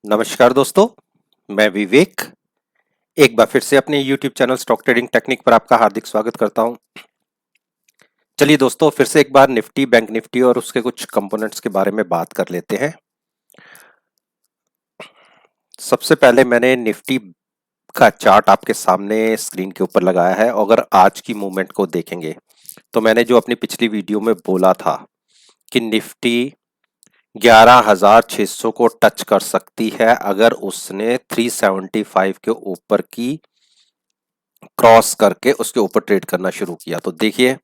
नमस्कार दोस्तों, मैं विवेक एक बार फिर से अपने YouTube channel stock trading technique पर आपका हार्दिक स्वागत करता हूं। चलिए दोस्तों, फिर से एक बार निफ्टी, बैंक निफ्टी और उसके कुछ कंपोनेंट्स के बारे में बात कर लेते हैं। सबसे पहले मैंने निफ्टी का चार्ट आपके सामने स्क्रीन के ऊपर लगाया है। अगर आज की मूवमेंट को देखेंगे तो मैंने जो अपनी पिछली वीडियो में बोला था कि निफ्टी 11,600 को टच कर सकती है अगर उसने 375 के ऊपर की क्रॉस करके उसके ऊपर ट्रेड करना शुरू किया। तो देखिए,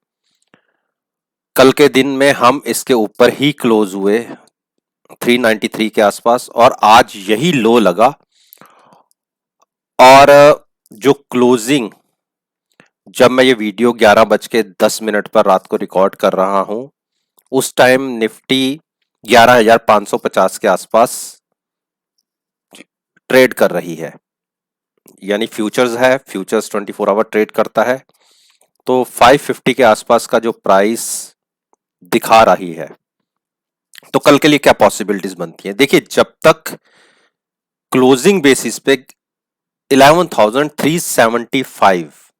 कल के दिन में हम इसके ऊपर ही क्लोज हुए 393 के आसपास और आज यही लो लगा। और जो क्लोजिंग, जब मैं ये वीडियो 11:10 पर रात को रिकॉर्ड कर रहा हूं, उस टाइम निफ्टी 11,550 के आसपास ट्रेड कर रही है। यानी फ्यूचर्स है, फ्यूचर्स 24 आवर ट्रेड करता है। तो 550 के आसपास का जो प्राइस दिखा रही है, तो कल के लिए क्या पॉसिबिलिटीज बनती है। देखिए, जब तक क्लोजिंग बेसिस पे 11,375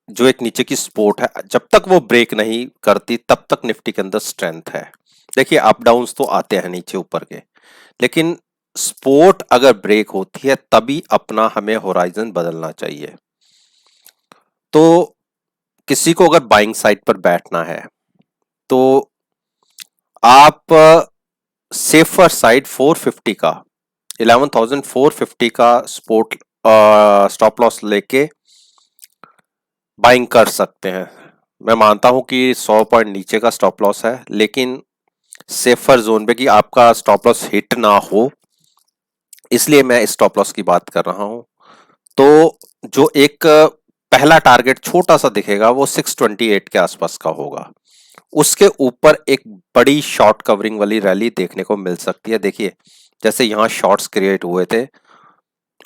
जो एक नीचे की सपोर्ट है, जब तक वो ब्रेक नहीं करती तब तक निफ्टी के अंदर स्ट्रेंथ है। देखिए, अप डाउन्स तो आते हैं नीचे ऊपर के, लेकिन सपोर्ट अगर ब्रेक होती है तभी अपना हमें होराइजन बदलना चाहिए। तो किसी को अगर बाइंग साइड पर बैठना है तो आप सेफर साइड 450 का 11,450 का सपोर्ट स्टॉप लॉस लेके बाइंग कर सकते हैं। मैं मानता हूं कि 100 पॉइंट नीचे का स्टॉप लॉस है, लेकिन सेफर जोन पे कि आपका स्टॉप लॉस हिट ना हो, इसलिए मैं इस स्टॉप लॉस की बात कर रहा हूं। तो जो एक पहला टारगेट छोटा सा दिखेगा वो 628 के आसपास का होगा। उसके ऊपर एक बड़ी शॉर्ट कवरिंग वाली रैली देखने को मिल सकती है। देखिए, जैसे यहाँ शॉर्ट्स क्रिएट हुए थे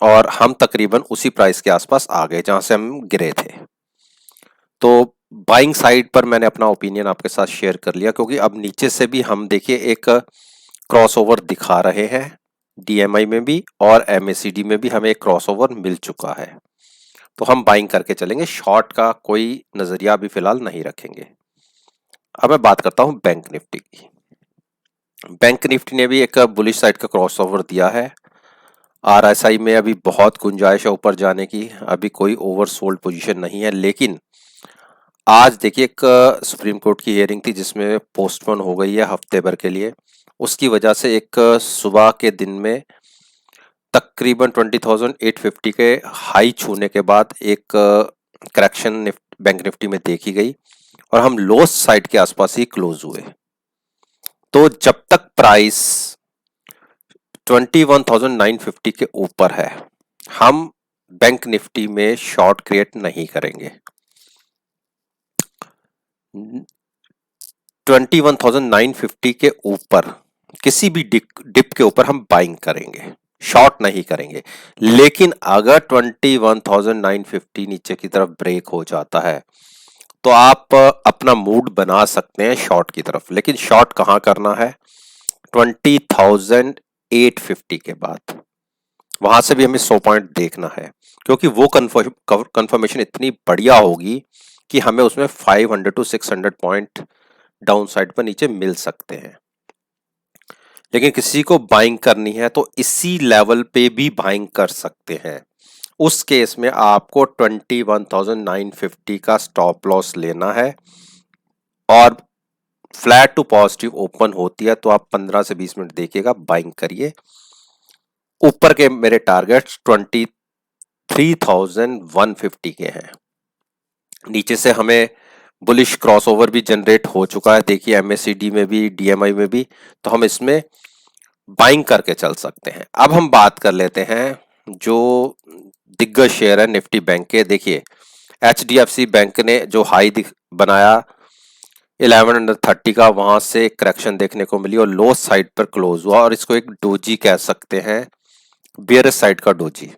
और हम तकरीबन उसी प्राइस के आसपास आ गए जहां से हम गिरे थे। तो बाइंग साइड पर मैंने अपना ओपिनियन आपके साथ शेयर कर लिया, क्योंकि अब नीचे से भी हम देखिए एक क्रॉसओवर दिखा रहे हैं। डीएमआई में भी और एमएसीडी में भी हमें एक क्रॉसओवर मिल चुका है। तो हम बाइंग करके चलेंगे, शॉर्ट का कोई नजरिया अभी फिलहाल नहीं रखेंगे। अब मैं बात करता हूं बैंक निफ्टी की। बैंक निफ्टी ने भी एक बुलिश साइड का क्रॉसओवर दिया है। आरएसआई में अभी बहुत गुंजाइश है ऊपर जाने की, अभी कोई ओवरसोल्ड पोजीशन नहीं है। लेकिन आज देखिए, एक सुप्रीम कोर्ट की हियरिंग थी जिसमें पोस्टपोन हो गई है हफ्ते भर के लिए। उसकी वजह से एक सुबह के दिन में तकरीबन 20,850 के हाई छूने के बाद एक करेक्शन बैंक निफ्टी में देखी गई और हम लोस साइड के आसपास ही क्लोज हुए। तो जब तक प्राइस 21,950 के ऊपर है, हम बैंक निफ्टी में शॉर्ट क्रिएट नहीं करेंगे। 21,950 के ऊपर किसी भी डिप के ऊपर हम बाइंग करेंगे, शॉर्ट नहीं करेंगे। लेकिन अगर 21,950 नीचे की तरफ ब्रेक हो जाता है तो आप अपना मूड बना सकते हैं शॉर्ट की तरफ। लेकिन शॉर्ट कहां करना है? 20,850 के बाद, वहां से भी हमें 100 पॉइंट देखना है, क्योंकि वो कंफर्मेशन इतनी बढ़िया होगी कि हमें उसमें 500 टू 600 पॉइंट डाउन साइड पर नीचे मिल सकते हैं। लेकिन किसी को बाइंग करनी है तो इसी लेवल पे भी बाइंग कर सकते हैं। उस केस में आपको 21,950 का स्टॉप लॉस लेना है और फ्लैट टू पॉजिटिव ओपन होती है तो आप 15 से 20 मिनट देखिएगा, बाइंग करिए। ऊपर के मेरे टारगेट्स 23,150 के हैं। नीचे से हमें बुलिश क्रॉसओवर भी जनरेट हो चुका है, देखिए एमएसीडी में भी, डीएमआई में भी। तो हम इसमें बाइंग करके चल सकते हैं। अब हम बात कर लेते हैं जो दिग्गज शेयर है निफ्टी बैंक के। देखिए, एचडीएफसी बैंक ने जो हाई बनाया 1130 का, वहां से करेक्शन देखने को मिली और लो साइड पर क्लोज हुआ और इसको एक डोजी कह सकते हैं, बियरिश साइड का डोजी।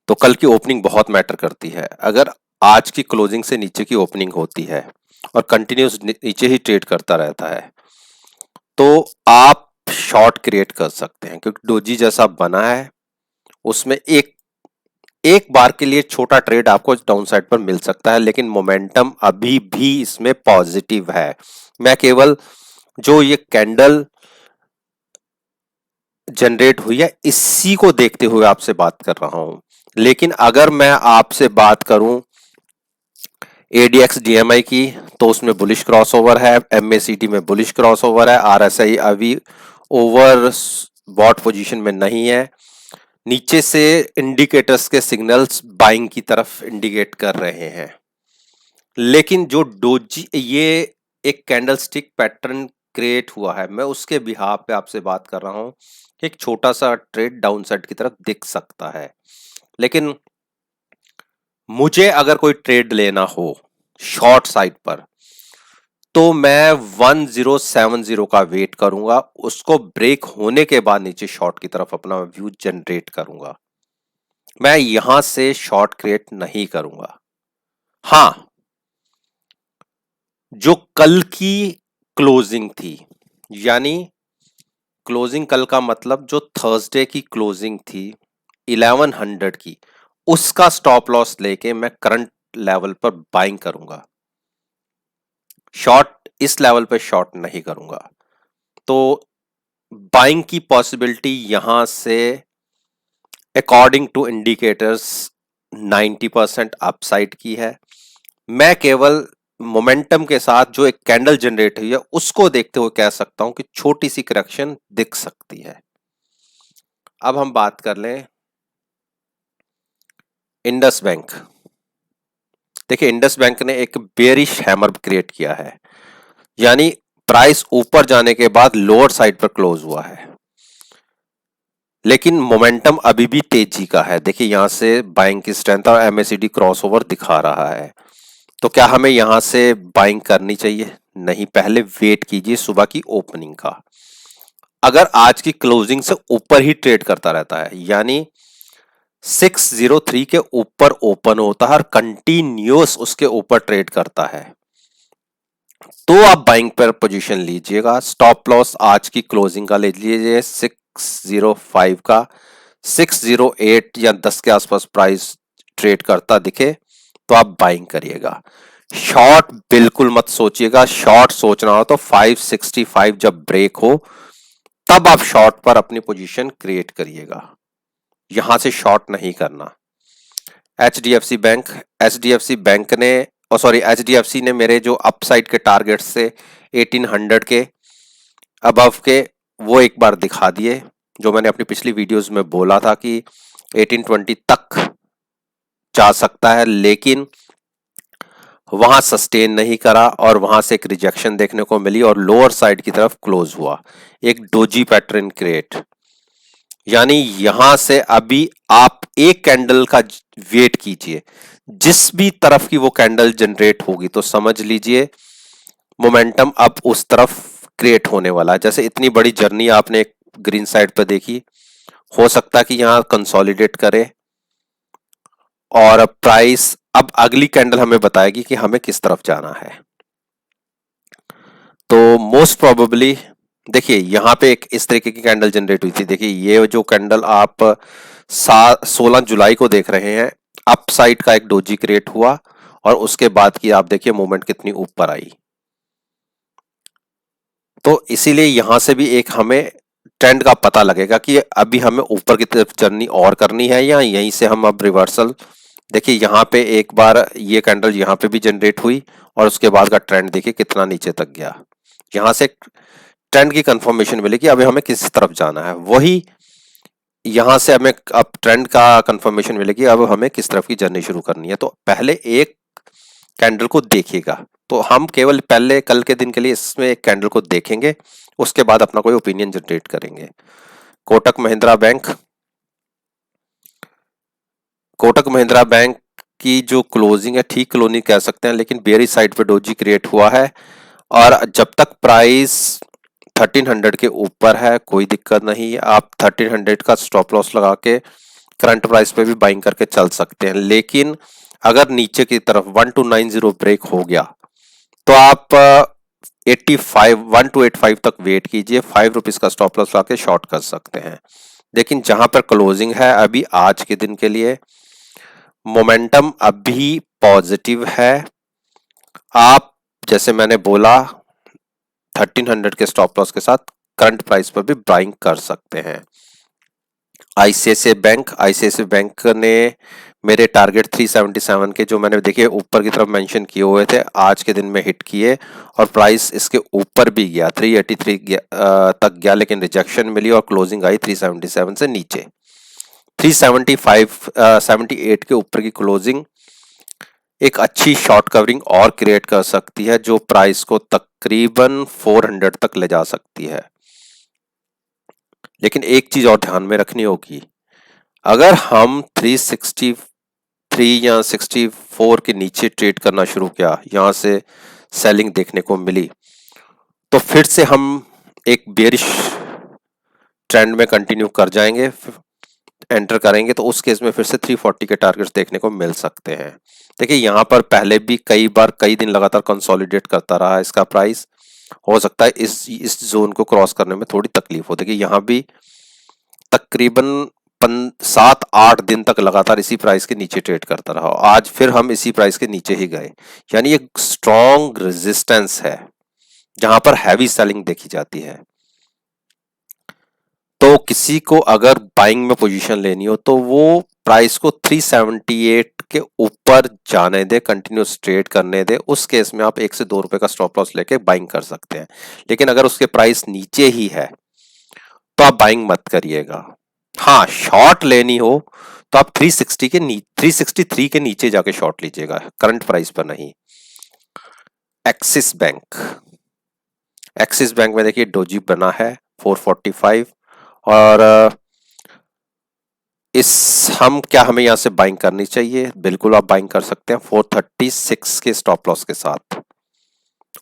तो कल की ओपनिंग बहुत मैटर करती है। अगर आज की क्लोजिंग से नीचे की ओपनिंग होती है और कंटिन्यूस नीचे ही ट्रेड करता रहता है तो आप शॉर्ट क्रिएट कर सकते हैं, क्योंकि डोजी जैसा बना है उसमें एक एक बार के लिए छोटा ट्रेड आपको डाउन साइड पर मिल सकता है, लेकिन मोमेंटम अभी भी इसमें पॉजिटिव है। मैं केवल जो ये कैंडल जनरेट हुई है इसी को देखते हुए आपसे बात कर रहा हूं। लेकिन अगर मैं आपसे बात करूं एडीएक्स डीएमआई की, तो उसमें बुलिश क्रॉसओवर है, एमएसीडी में बुलिश क्रॉसओवर है, आरएसआई अभी ओवर बॉट पोजीशन में नहीं है। नीचे से इंडिकेटर्स के सिग्नल्स बाइंग की तरफ इंडिकेट कर रहे हैं। लेकिन जो डोजी ये एक कैंडलस्टिक पैटर्न क्रिएट हुआ है, मैं उसके बिहाफ पे आपसे बात कर रहा हूं कि एक छोटा सा ट्रेड डाउन साइड की तरफ दिख सकता है। लेकिन मुझे अगर कोई ट्रेड लेना हो शॉर्ट साइड पर, तो मैं 1070 का वेट करूंगा, उसको ब्रेक होने के बाद नीचे शॉर्ट की तरफ अपना व्यू जनरेट करूंगा। मैं यहां से शॉर्ट क्रिएट नहीं करूंगा। हां, जो कल की क्लोजिंग थी, यानी क्लोजिंग कल का मतलब जो थर्सडे की क्लोजिंग थी 1100 की, उसका स्टॉप लॉस लेके मैं करंट लेवल पर बाइंग करूंगा। शॉर्ट इस लेवल पे शॉर्ट नहीं करूंगा। तो बाइंग की पॉसिबिलिटी यहां से अकॉर्डिंग टू इंडिकेटर्स 90% अपसाइड की है। मैं केवल मोमेंटम के साथ जो एक कैंडल जनरेट हुई है उसको देखते हुए कह सकता हूं कि छोटी सी करेक्शन दिख सकती है। अब हम बात कर लें इंडस बैंक। देखिए, इंडस बैंक ने एक बेरिश हैमर क्रिएट किया है, यानी प्राइस ऊपर जाने के बाद लोअर साइड पर क्लोज हुआ है, लेकिन मोमेंटम अभी भी तेजी का है। देखिए, यहां से बाइंग की स्ट्रेंथ और एमएसीडी क्रॉसओवर दिखा रहा है। तो क्या हमें यहां से बाइंग करनी चाहिए? नहीं, पहले वेट कीजिए सुबह की ओपनिंग का। अगर आज की क्लोजिंग से ऊपर ही ट्रेड करता रहता है, यानी 603 के ऊपर ओपन होता है और कंटिन्यूअस उसके ऊपर ट्रेड करता है, तो आप बाइंग पर पोजीशन लीजिएगा। स्टॉप लॉस आज की क्लोजिंग का ले लीजिए 605 का। 608 या 10 के आसपास प्राइस ट्रेड करता दिखे तो आप बाइंग करिएगा। शॉर्ट बिल्कुल मत सोचिएगा। शॉर्ट सोचना हो तो 565 जब ब्रेक हो तब आप शॉर्ट पर अपनी पोजीशन क्रिएट करिएगा, यहां से शॉर्ट नहीं करना। एचडीएफसी बैंक ने एचडीएफसी ने मेरे जो अपसाइड के टारगेट्स से 1800 के अबव के, वो एक बार दिखा दिए। जो मैंने अपनी पिछली वीडियोस में बोला था कि 1820 तक जा सकता है, लेकिन वहां सस्टेन नहीं करा और वहां से एक रिजेक्शन देखने को मिली और लोअर साइड की तरफ क्लोज हुआ, एक डोजी पैटर्न क्रिएट। यानी यहां से अभी आप एक कैंडल का वेट कीजिए, जिस भी तरफ की वो कैंडल जनरेट होगी तो समझ लीजिए मोमेंटम अब उस तरफ क्रिएट होने वाला है। जैसे इतनी बड़ी जर्नी आपने एक ग्रीन साइड पर देखी, हो सकता है कि यहां कंसोलिडेट करे और प्राइस अब अगली कैंडल हमें बताएगी कि हमें किस तरफ जाना है। तो मोस्ट प्रोबेबली देखिए यहां पे एक इस तरीके की कैंडल जनरेट हुई थी। देखिए, ये जो कैंडल आप 16 जुलाई को देख रहे हैं, अप साइड का एक डोजी क्रिएट हुआ और उसके बाद की आप देखिए मूवमेंट कितनी ऊपर आई। तो इसीलिए यहां से भी एक हमें ट्रेंड का पता लगेगा कि अभी हमें ऊपर की तरफ जर्नी और करनी है या यहीं से हम अब रिवर्सल। देखिए, यहाँ पे एक बार ये कैंडल यहाँ पे भी जनरेट हुई और उसके बाद का ट्रेंड देखिए कितना नीचे तक गया। यहां से ट्रेंड की कंफर्मेशन मिली कि अभी हमें किस तरफ जाना है। वही यहां से हमें अब ट्रेंड का कंफर्मेशन मिलेगी अब हमें किस तरफ की जर्नी शुरू करनी है। तो पहले एक कैंडल को देखिएगा। तो हम केवल पहले कल के दिन के लिए इसमें एक कैंडल को देखेंगे, उसके बाद अपना कोई ओपिनियन जनरेट करेंगे। कोटक महिंद्रा बैंक की जो क्लोजिंग है, ठीक क्लोजिंग कह सकते हैं, लेकिन बेयरिश साइड पे डोजी क्रिएट हुआ है और जब तक प्राइस 1300 के ऊपर है कोई दिक्कत नहीं। आप 1300 का स्टॉप लॉस लगा के करंट प्राइस पे भी बाइंग करके चल सकते हैं। लेकिन अगर नीचे की तरफ 1290 ब्रेक हो गया तो आप 85 1285 तक वेट कीजिए, 5 रुपीज का स्टॉप लॉस लाके शॉर्ट कर सकते हैं। लेकिन जहां पर क्लोजिंग है अभी आज के दिन के लिए, मोमेंटम अभी पॉजिटिव है। आप जैसे मैंने बोला 1300 के स्टॉप लॉस के साथ करंट प्राइस पर भी बाइंग कर सकते हैं। आईसीआईसीआई बैंक ने मेरे टारगेट 377 के जो मैंने देखिए ऊपर की तरफ मेंशन किए हुए थे, आज के दिन में हिट किए और प्राइस इसके ऊपर भी गया, 383 तक गया, लेकिन रिजेक्शन मिली और क्लोजिंग आई 377 से नीचे। 375 78 के ऊपर की क्लोजिंग एक अच्छी शॉर्ट कवरिंग और क्रिएट कर सकती है, जो प्राइस को तकरीबन 400 तक ले जा सकती है। लेकिन एक चीज और ध्यान में रखनी होगी, अगर हम 363 या 64 के नीचे ट्रेड करना शुरू किया, यहां से सेलिंग देखने को मिली, तो फिर से हम एक बेरिश ट्रेंड में कंटिन्यू कर जाएंगे, एंटर करेंगे, तो उस केस में फिर से 340 के टारगेट्स देखने को मिल सकते हैं। देखिए यहां पर पहले भी कई बार कई दिन लगातार कंसोलिडेट करता रहा इसका प्राइस, हो सकता है इस जोन को क्रॉस करने में थोड़ी तकलीफ हो। देखिए यहां भी तकरीबन 7-8 दिन तक लगातार इसी प्राइस के नीचे ट्रेड करता रहा, आज फिर हम इसी प्राइस के नीचे ही गए, यानी एक स्ट्रॉन्ग रेजिस्टेंस है जहां पर हैवी सेलिंग देखी जाती है। तो किसी को अगर बाइंग में पोजीशन लेनी हो तो वो प्राइस को 378 के ऊपर जाने दे, कंटिन्यूस ट्रेड करने दे, उस केस में आप 1 से 2 रुपए का स्टॉप लॉस लेके बाइंग कर सकते हैं। लेकिन अगर उसके प्राइस नीचे ही है तो आप बाइंग मत करिएगा। हाँ, शॉर्ट लेनी हो तो आप 363 के नीचे जाके शॉर्ट लीजिएगा, करंट प्राइस पर नहीं। एक्सिस बैंक में देखिए डोजी बना है 445 और हमें यहां से बाइंग करनी चाहिए, बिल्कुल आप बाइंग कर सकते हैं 436 के स्टॉप लॉस के साथ।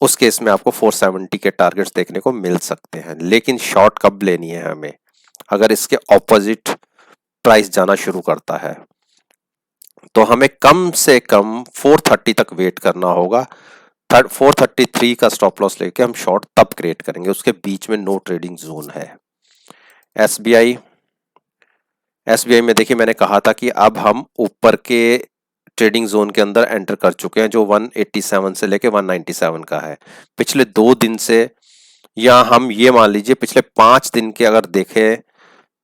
उस केस में आपको 470 के टारगेट्स देखने को मिल सकते हैं। लेकिन शॉर्ट कब लेनी है हमें, अगर इसके ऑपोजिट प्राइस जाना शुरू करता है तो हमें कम से कम 430 तक वेट करना होगा। 433 का स्टॉप लॉस लेके हम शॉर्ट तब क्रिएट करेंगे, उसके बीच में नो ट्रेडिंग जोन है। एसबीआई में देखिए मैंने कहा था कि अब हम ऊपर के ट्रेडिंग जोन के अंदर एंटर कर चुके हैं, जो 187 से लेके 197 का है। पिछले 2 दिन से, या हम ये मान लीजिए पिछले 5 दिन के अगर देखें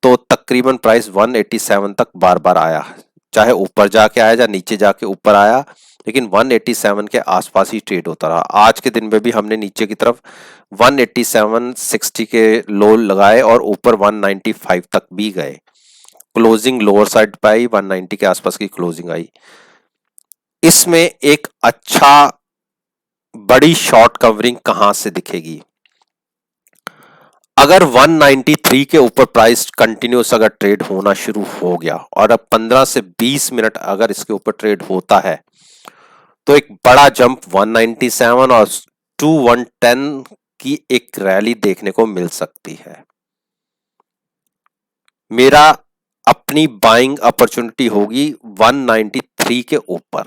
तो तकरीबन प्राइस 187 तक बार बार आया, चाहे ऊपर जाके आया या नीचे जाके ऊपर आया, लेकिन 187 के आसपास ही ट्रेड होता रहा। आज के दिन में भी हमने नीचे की तरफ 187.60 के लो लगाए और ऊपर 195 तक भी गए। क्लोजिंग लोअर साइड पे आई, 190 के आसपास की क्लोजिंग आई। इसमें एक अच्छा बड़ी शॉर्ट कवरिंग कहां से दिखेगी, अगर 193 के ऊपर प्राइस कंटिन्यूस अगर ट्रेड होना शुरू हो गया और अब 15 से 20 मिनट अगर इसके ऊपर ट्रेड होता है तो एक बड़ा जंप 197 और 110 की एक रैली देखने को मिल सकती है। मेरा अपनी बाइंग अपॉर्चुनिटी होगी 193 के ऊपर,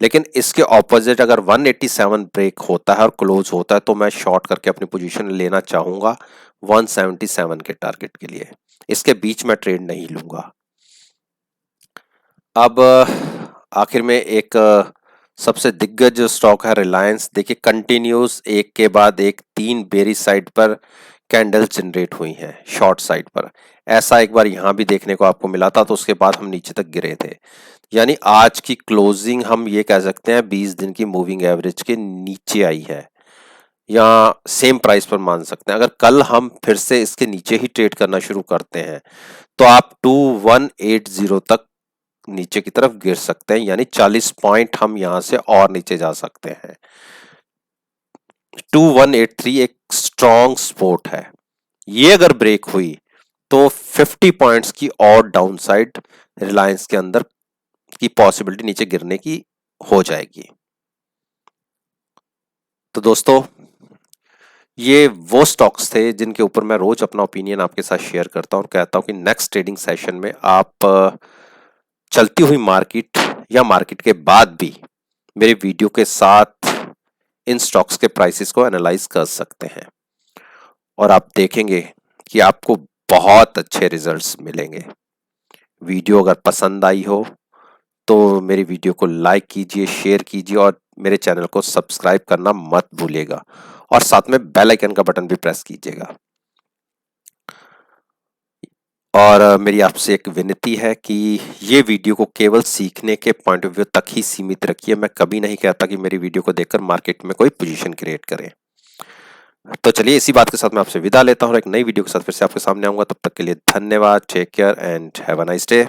लेकिन इसके ऑपोजिट अगर 187 ब्रेक होता है और क्लोज होता है तो मैं शॉर्ट करके अपनी पोजीशन लेना चाहूंगा 177 के टारगेट के लिए। इसके बीच में ट्रेड नहीं लूंगा। अब आखिर में एक सबसे दिग्गज जो स्टॉक है रिलायंस, देखिए कंटिन्यूस एक के बाद एक 3 बेरी साइड पर कैंडल जनरेट हुई हैं शॉर्ट साइड पर। ऐसा एक बार यहां भी देखने को आपको मिला था, तो उसके बाद हम नीचे तक गिरे थे। यानी आज की क्लोजिंग हम ये कह सकते हैं 20 दिन की मूविंग एवरेज के नीचे आई है, या सेम प्राइस पर मान सकते हैं। अगर कल हम फिर से इसके नीचे ही ट्रेड करना शुरू करते हैं तो आप 2180 तक नीचे की तरफ गिर सकते हैं, यानी 40 पॉइंट हम यहां से और नीचे जा सकते हैं। 2183 एक स्ट्रॉन्ग सपोर्ट है, ये अगर ब्रेक हुई तो 50 पॉइंट्स की और डाउनसाइड रिलायंस के अंदर की पॉसिबिलिटी नीचे गिरने की हो जाएगी। तो दोस्तों ये वो स्टॉक्स थे जिनके ऊपर मैं रोज अपना ओपिनियन आपके साथ शेयर करता हूं और कहता हूं कि नेक्स्ट ट्रेडिंग सेशन में आप चलती हुई मार्केट या मार्केट के बाद भी मेरे वीडियो के साथ इन स्टॉक्स के प्राइसेस को एनालाइज कर सकते हैं और आप देखेंगे कि आपको बहुत अच्छे रिजल्ट्स मिलेंगे। वीडियो अगर पसंद आई हो तो मेरी वीडियो को लाइक कीजिए, शेयर कीजिए और मेरे चैनल को सब्सक्राइब करना मत भूलिएगा और साथ में बेल आइकन का बटन भी प्रेस कीजिएगा। और मेरी आपसे एक विनती है कि ये वीडियो को केवल सीखने के पॉइंट ऑफ व्यू तक ही सीमित रखिए। मैं कभी नहीं कहता कि मेरी वीडियो को देखकर मार्केट में कोई पोजीशन क्रिएट करें। तो चलिए इसी बात के साथ मैं आपसे विदा लेता हूँ और एक नई वीडियो के साथ फिर से आपके सामने आऊंगा। तब तक के लिए धन्यवाद। Take care and have a nice day.